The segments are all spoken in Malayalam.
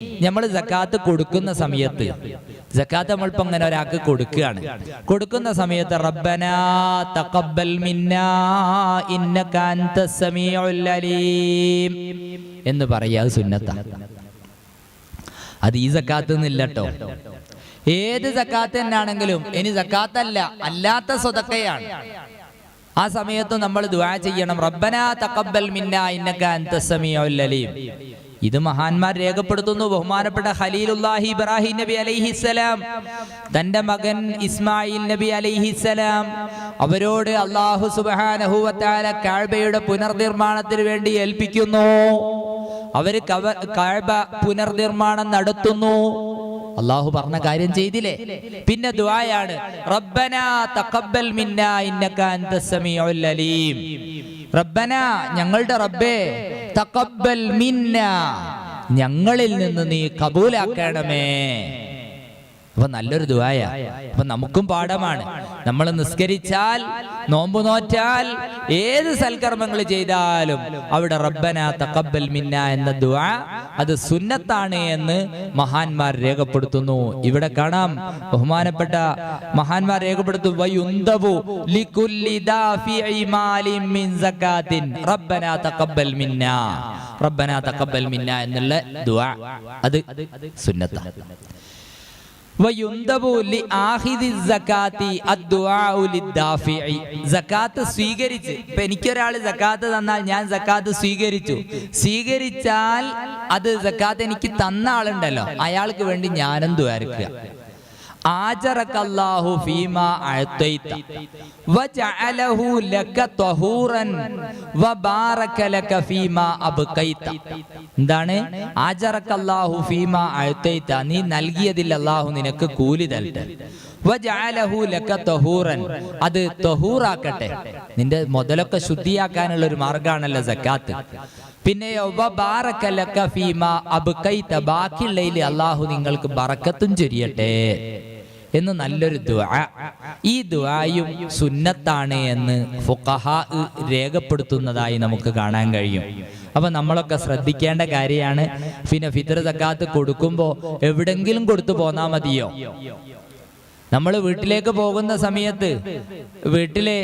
നമ്മൾ സക്കാത്ത് കൊടുക്കുന്ന സമയത്ത് സക്കാത്ത് നമ്മളിപ്പോ അങ്ങനെ ഒരാൾക്ക് കൊടുക്കുന്ന സമയത്ത് റബ്ബനാ തഖബ്ബൽ മിന്നാ ഇന്നക അൻതസ് സമീഉൽ അലീം എന്ന് പറയാ. അത് സുന്നത്താണ്. അത് ഈ സക്കാത്ത് എന്നില്ലട്ടോ. ഏത് സക്കാത്ത് തന്നെയാണെങ്കിലും ഇനി സക്കാത്തല്ല അല്ലാത്ത സ്വതക്കയാണ്. ആ സമയത്ത് നമ്മൾ ദുആ ചെയ്യണം, റബ്ബനാ തഖബ്ബൽ മിന്നാ ഇന്നക അൻതസ് സമീഉൽ അലീം. ഇത് മഹാന്മാർ രേഖപ്പെടുത്തുന്നു. ബഹുമാനപ്പെട്ട ഖലീലുല്ലാഹി ഇബ്രാഹിം നബി അലൈഹിസ്സലാം തന്റെ മകൻ ഇസ്മായിൽ നബി അലൈഹിസ്സലാം അവരോട് അല്ലാഹു സുബ്ഹാനഹു വ തആല കഅബയുടെ പുനർനിർമ്മാണത്തിന് വേണ്ടി ഏൽപ്പിക്കുന്നു. അവര് കഅബ പുനർനിർമ്മാണം നടത്തുന്നു. അല്ലാഹു പറഞ്ഞ കാര്യം ചെയ്തില്ലേ? പിന്നെ ദുആയാണ്, റബ്ബനാ തഖബ്ബൽ മിന്നാ ഇന്നക അൻതസ് സമീഉൽ അലീം. റബ്ബനാ, ഞങ്ങളുടെ റബ്ബേ, തഖബ്ബൽ മിന്നാ, ഞങ്ങളിൽ നിന്ന് നീ കബൂലാക്കണമേ. അപ്പൊ നല്ലൊരു ദുആയ. അപ്പൊ നമുക്കും പാഠമാണ്. നമ്മൾ നിസ്കരിച്ചാൽ, നോമ്പ് നോറ്റാൽ, ഏത് സൽക്കർമ്മങ്ങൾ ചെയ്താലും അവിടെ റബ്ബനാ തഖബ്ബൽ മിന്നാ എന്ന ദുആ അത് സുന്നത്താണ് എന്ന് മഹാന്മാർ രേഖപ്പെടുത്തുന്നു. ഇവിടെ കാണാം, ബഹുമാനപ്പെട്ട മഹാന്മാർ രേഖപ്പെടുത്തും, വയുന്ദബു ലികുല്ലി ദാഫിഇ മാലിൻ മിൻ സകാത്തിൻ റബ്ബനാ തഖബ്ബൽ മിന്നാ, റബ്ബനാ തഖബ്ബൽ മിന്നാ എന്നുള്ള ദുആ അത് സുന്നത്താണ്. സക്കാത്ത് സ്വീകരിച്ച്, ഇപ്പൊ എനിക്കൊരാള് സക്കാത്ത് തന്നാൽ ഞാൻ സക്കാത്ത് സ്വീകരിച്ചാൽ അത് സക്കാത്ത് എനിക്ക് തന്ന ആളുണ്ടല്ലോ, അയാൾക്ക് വേണ്ടി ഞാനും ദുആർക്കുക. ആജറകല്ലാഹു ഫീമാ അഅതൈത വജഅലഹു ലക തഹൂറൻ വബാറക ലക ഫീമാ അബ്ഖൈത. എന്താണ് ആജറകല്ലാഹു ഫീമാ അഅതൈത? നീ നൽകിയതിൽ അല്ലാഹു നിനക്ക് കൂലി തരട്ടെ. വജഅലഹു ലക തഹൂറൻ, അത് തഹൂറാക്കട്ടെ. നിന്റെ മുതലൊക്കെ ശുദ്ധിയാക്കാനുള്ള ഒരു മാർഗ്ഗമാണല്ലോ സക്കാത്ത്. പിന്നെയോ വബാറക ലക ഫീമാ അബ്ഖൈത, ബാക്കിയുള്ളതിൽ അല്ലാഹു നിങ്ങൾക്ക് ബറക്കത്തും ചൊരിയട്ടെ എന്ന് നല്ലൊരു ദുആ. ഈ ദുആയും സുന്നത്താണ് എന്ന് ഫുഖഹാ രേഖപ്പെടുത്തുന്നതായി നമുക്ക് കാണാൻ കഴിയും. അപ്പൊ നമ്മളൊക്കെ ശ്രദ്ധിക്കേണ്ട കാര്യമാണ്. പിന്നെ ഫിത്ർ സക്കാത്ത് കൊടുക്കുമ്പോ എവിടെങ്കിലും കൊടുത്തു പോന്നാ മതിയോ? നമ്മൾ വീട്ടിലേക്ക് പോകുന്ന സമയത്ത് വീട്ടിലെ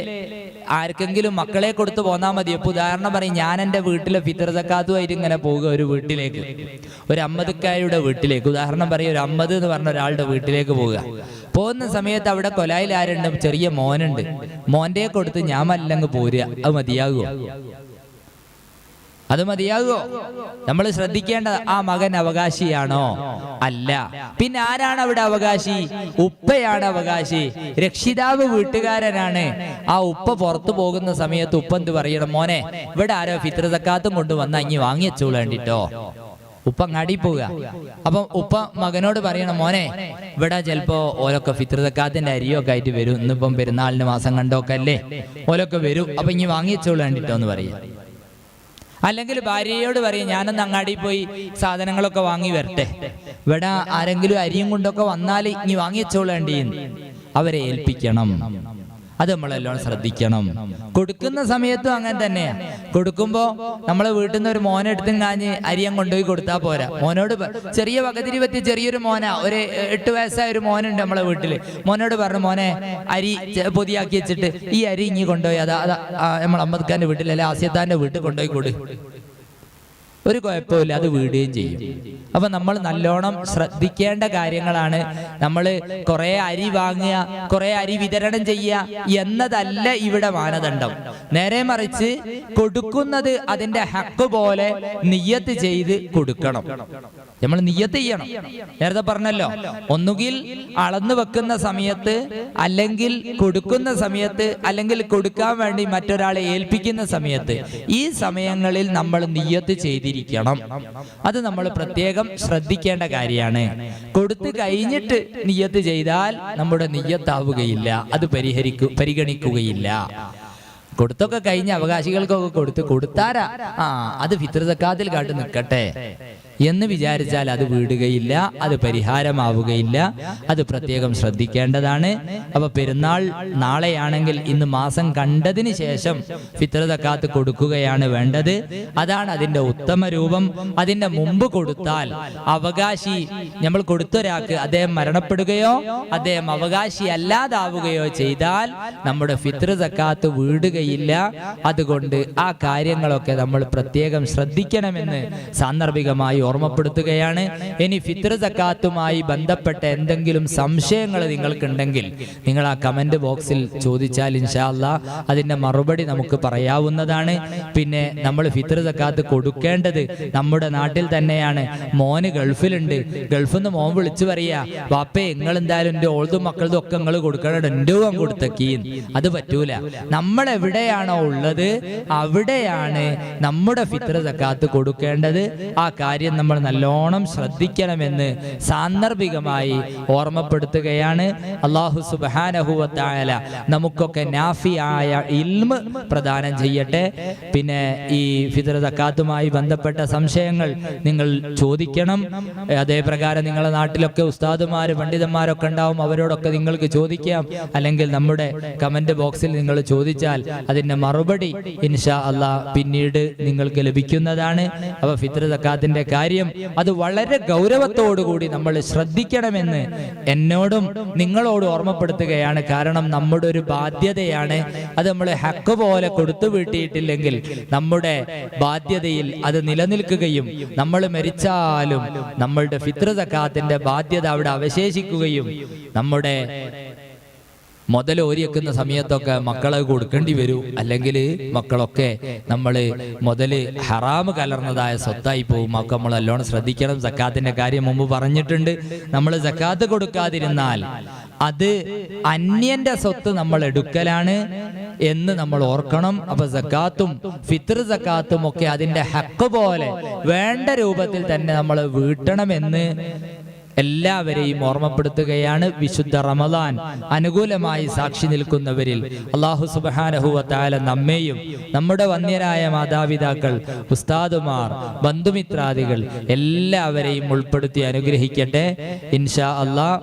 ആർക്കെങ്കിലും മക്കളെ കൊടുത്തു പോന്നാ മതി. ഇപ്പൊ ഉദാഹരണം പറയും, ഞാൻ എൻ്റെ വീട്ടിലെ ഫിത്ർ സക്കാത്തുമായിട്ട് ഇങ്ങനെ പോവുക ഒരു വീട്ടിലേക്ക്, ഒരു അമ്മദ്ക്കാരുടെ വീട്ടിലേക്ക്. ഉദാഹരണം പറയും, ഒരു അമ്മദ് എന്ന് പറഞ്ഞ ഒരാളുടെ വീട്ടിലേക്ക് പോകുന്ന സമയത്ത് അവിടെ കൊലായിൽ ആരുണ്ട്? ചെറിയ മോനുണ്ട്. മോന്റെ കൊടുത്ത് ഞാൻ മല്ലങ്ങ് പോരുക, അത് മതിയാകുമോ? അത് മതിയാകുമോ? നമ്മൾ ശ്രദ്ധിക്കേണ്ടത്, ആ മകൻ അവകാശിയാണോ? അല്ല. പിന്നെ ആരാണ് അവിടെ അവകാശി? ഉപ്പയാണ് അവകാശി. രക്ഷിതാവ് വീട്ടുകാരനാണ്. ആ ഉപ്പ പുറത്തു പോകുന്ന സമയത്ത് ഉപ്പ എന്ത് പറയണം? മോനെ, ഇവിടെ ആരോ ഫിത്ർ സക്കാത്തും കൊണ്ട് വന്നാ ഇനി വാങ്ങിച്ചോളേണ്ടിട്ടോ. ഉപ്പ അങ്ങാടി പോവുക. അപ്പം ഉപ്പ മകനോട് പറയണം, മോനെ, ഇവിടെ ചിലപ്പോ ഓലൊക്കെ ഫിത്ർ സക്കാത്തിന്റെ അരിയൊക്കെ ആയിട്ട് വരും, ഇന്നിപ്പം പെരുന്നാളിന് മാസം കണ്ടൊക്കെ അല്ലേ, ഓലൊക്കെ വരും, അപ്പൊ ഇനി വാങ്ങിച്ചോളേണ്ടിട്ടോ എന്ന് പറയാ. അല്ലെങ്കിൽ ഭാര്യയോട് പറയും, ഞാനൊന്ന് അങ്ങാടി പോയി സാധനങ്ങളൊക്കെ വാങ്ങി വരട്ടെ, ഇവിടെ ആരെങ്കിലും അരിയും കൊണ്ടൊക്കെ വന്നാൽ ഇനി വാങ്ങിച്ചോളേണ്ടി, അവരെ ഏൽപ്പിക്കണം. അത് നമ്മളെല്ലാം ശ്രദ്ധിക്കണം. കൊടുക്കുന്ന സമയത്തും അങ്ങനെ തന്നെയാ. കൊടുക്കുമ്പോ നമ്മളെ വീട്ടിൽ നിന്ന് ഒരു മോനെടുത്തും കാഞ്ഞ് അരിയം കൊണ്ടുപോയി കൊടുത്താൽ പോരാ. മോനോട് ചെറിയ വകതിരി പറ്റി ചെറിയൊരു മോനാ, ഒരു 8 വയസ്സായ ഒരു മോനുണ്ട് നമ്മളെ വീട്ടില്. മോനോട് പറഞ്ഞു, മോനെ, അരി പൊതിയാക്കി വെച്ചിട്ട് ഈ അരി ഇങ്ങി കൊണ്ടുപോയി അതാ നമ്മൾ അമ്മദ്ഖാന്റെ വീട്ടിലല്ലേ ആസിയത്താന്റെ വീട്ടിൽ കൊണ്ടുപോയി കൊടു. ഒരു കുഴപ്പമില്ല, അത് വീടുകയും ചെയ്യും. അപ്പൊ നമ്മൾ നല്ലോണം ശ്രദ്ധിക്കേണ്ട കാര്യങ്ങളാണ്. നമ്മൾ കുറെ അരി വാങ്ങുക, കുറെ അരി വിതരണം ചെയ്യുക എന്നതല്ല ഇവിടെ മാനദണ്ഡം. നേരെ മറിച്ച് കൊടുക്കുന്നത് അതിന്റെ ഹക്ക് പോലെ നിയ്യത്ത് ചെയ്ത് കൊടുക്കണം. നമ്മൾ നിയ്യത്ത് ചെയ്യണം. നേരത്തെ പറഞ്ഞല്ലോ, ഒന്നുകിൽ അളന്നു വെക്കുന്ന സമയത്ത്, അല്ലെങ്കിൽ കൊടുക്കുന്ന സമയത്ത്, അല്ലെങ്കിൽ കൊടുക്കാൻ വേണ്ടി മറ്റൊരാളെ ഏൽപ്പിക്കുന്ന സമയത്ത്, ഈ സമയങ്ങളിൽ നമ്മൾ നിയ്യത്ത് ചെയ്തിരിക്കണം. അത് നമ്മൾ പ്രത്യേകം ശ്രദ്ധിക്കേണ്ട കാര്യമാണ്. കൊടുത്തു കഴിഞ്ഞിട്ട് നിയ്യത്ത് ചെയ്താൽ നമ്മുടെ നിയ്യത്താവുകയില്ല, അത് പരിഗണിക്കുകയില്ല. കൊടുത്തൊക്കെ കഴിഞ്ഞ അവകാശികൾക്കൊക്കെ കൊടുത്താരാ, അത് ഫിത്ർ സക്കാത്തിൽ കാട്ടി നിൽക്കട്ടെ എന്ന് വിചാരിച്ചാൽ അത് വീടുകയില്ല, അത് പരിഹാരമാവുകയില്ല. അത് പ്രത്യേകം ശ്രദ്ധിക്കേണ്ടതാണ്. അപ്പൊ പെരുന്നാൾ നാളെയാണെങ്കിൽ ഇന്ന് മാസം കണ്ടതിന് ശേഷം ഫിത്ർ സക്കാത്ത് കൊടുക്കുകയാണ് വേണ്ടത്. അതാണ് അതിന്റെ ഉത്തമ രൂപം. അതിന്റെ മുമ്പ് കൊടുത്താൽ അവകാശി, നമ്മൾ കൊടുത്തൊരാൾക്ക് അദ്ദേഹം മരണപ്പെടുകയോ അദ്ദേഹം അവകാശി അല്ലാതാവുകയോ ചെയ്താൽ നമ്മുടെ ഫിത്ർ സക്കാത്ത് വീടുകയില്ല. അതുകൊണ്ട് ആ കാര്യങ്ങളൊക്കെ നമ്മൾ പ്രത്യേകം ശ്രദ്ധിക്കണമെന്ന് സാന്ദർഭികമായി ഓർമ്മപ്പെടുത്തുകയാണ്. ഇനി ഫിത്ർ സക്കാത്തുമായി ബന്ധപ്പെട്ട എന്തെങ്കിലും സംശയങ്ങൾ നിങ്ങൾക്കുണ്ടെങ്കിൽ നിങ്ങൾ ആ കമന്റ് ബോക്സിൽ ചോദിച്ചാൽ ഇൻഷാ അല്ലാഹ് അതിന്റെ മറുപടി നമുക്ക് പറയാവുന്നതാണ്. പിന്നെ നമ്മൾ ഫിത്ർ സക്കാത്ത് കൊടുക്കേണ്ടത് നമ്മുടെ നാട്ടിൽ തന്നെയാണ്. മോന് ഗൾഫിലുണ്ട്, ഗൾഫിൽ നിന്ന് മോൻ വിളിച്ചു പറയാ, വാപ്പേ നിങ്ങൾ എന്തായാലും എൻ്റെ ഓൾതും മക്കളതും ഒക്കെ നിങ്ങൾ കൊടുക്കണം, എൻ്റെ കൊടുത്തക്കീൻ. അത് പറ്റൂല. നമ്മൾ എവിടെയാണോ ഉള്ളത് അവിടെയാണ് നമ്മുടെ ഫിത്ർ സക്കാത്ത് കൊടുക്കേണ്ടത്. ആ കാര്യം നമ്മൾ നല്ലോണം ശ്രദ്ധിക്കണമെന്ന് സാന്ദർഭികമായി ഓർമ്മപ്പെടുത്തുകയാണ്. അല്ലാഹു സുബ്ഹാനഹു വ തആല നമുക്കൊക്കെ നാഫിയായ ഇൽമ് പ്രദാനം ചെയ്യട്ടെ. പിന്നെ ഈ ഫിത്ർ സക്കാത്തുമായി ബന്ധപ്പെട്ട സംശയങ്ങൾ നിങ്ങൾ ചോദിക്കണം. അതേ പ്രകാരം നിങ്ങളുടെ നാട്ടിലൊക്കെ ഉസ്താദുമാര് പണ്ഡിതന്മാരൊക്കെ ഉണ്ടാവും, അവരോടൊക്കെ നിങ്ങൾക്ക് ചോദിക്കാം. അല്ലെങ്കിൽ നമ്മുടെ കമന്റ് ബോക്സിൽ നിങ്ങൾ ചോദിച്ചാൽ അതിന്റെ മറുപടി ഇൻഷാ അല്ലാഹ് പിന്നീട് നിങ്ങൾക്ക് ലഭിക്കുന്നതാണ്. അപ്പൊ ഫിത്ർ സക്കാത്തിന്റെ കാര്യം അത് വളരെ ഗൗരവത്തോടുകൂടി നമ്മൾ ശ്രദ്ധിക്കണമെന്ന് എന്നോടും നിങ്ങളോട് ഓർമ്മപ്പെടുത്തുകയാണ്. കാരണം നമ്മുടെ ഒരു ബാധ്യതയാണ്. അത് നമ്മൾ ഹക്ക് പോലെ കൊടുത്തു വീട്ടിയിട്ടില്ലെങ്കിൽ നമ്മുടെ ബാധ്യതയിൽ അത് നിലനിൽക്കുകയും നമ്മൾ മരിച്ചാലും നമ്മളുടെ ഫിത്ർ സക്കാത്തിന്റെ ബാധ്യത അവിടെ അവശേഷിക്കുകയും നമ്മുടെ മുതൽ ഓരിയെക്കുന്ന സമയത്തൊക്കെ മക്കളെ കൊടുക്കേണ്ടി വരും. അല്ലെങ്കിൽ മക്കളൊക്കെ നമ്മൾ മുതല് ഹറാമ് കലർന്നതായ സ്വത്തായി പോകും. ഒക്കെ നമ്മൾ നല്ലോണം ശ്രദ്ധിക്കണം. സക്കാത്തിന്റെ കാര്യം മുമ്പ് പറഞ്ഞിട്ടുണ്ട്. നമ്മൾ സക്കാത്ത് കൊടുക്കാതിരുന്നാൽ അത് അന്യന്റെ സ്വത്ത് നമ്മൾ എടുക്കലാണ് എന്ന് നമ്മൾ ഓർക്കണം. അപ്പൊ സക്കാത്തും ഫിത്ർ സക്കാത്തും ഒക്കെ അതിന്റെ ഹക്ക് പോലെ വേണ്ട രൂപത്തിൽ തന്നെ നമ്മൾ വീട്ടണമെന്ന് എല്ലാവരെയും ഓർമ്മപ്പെടുത്തുകയാണ്. വിശുദ്ധ റമദാൻ അനുകൂലമായി സാക്ഷി നിൽക്കുന്നവരിൽ അല്ലാഹു സുബ്ഹാനഹു വ തആല നമ്മെയും നമ്മുടെ വന്യരായ മാതാപിതാക്കൾ, ഉസ്താദുമാർ, ബന്ധുമിത്രാദികൾ എല്ലാവരെയും ഉൾപ്പെടുത്തി അനുഗ്രഹിക്കട്ടെ ഇൻഷാ അല്ലാഹ്.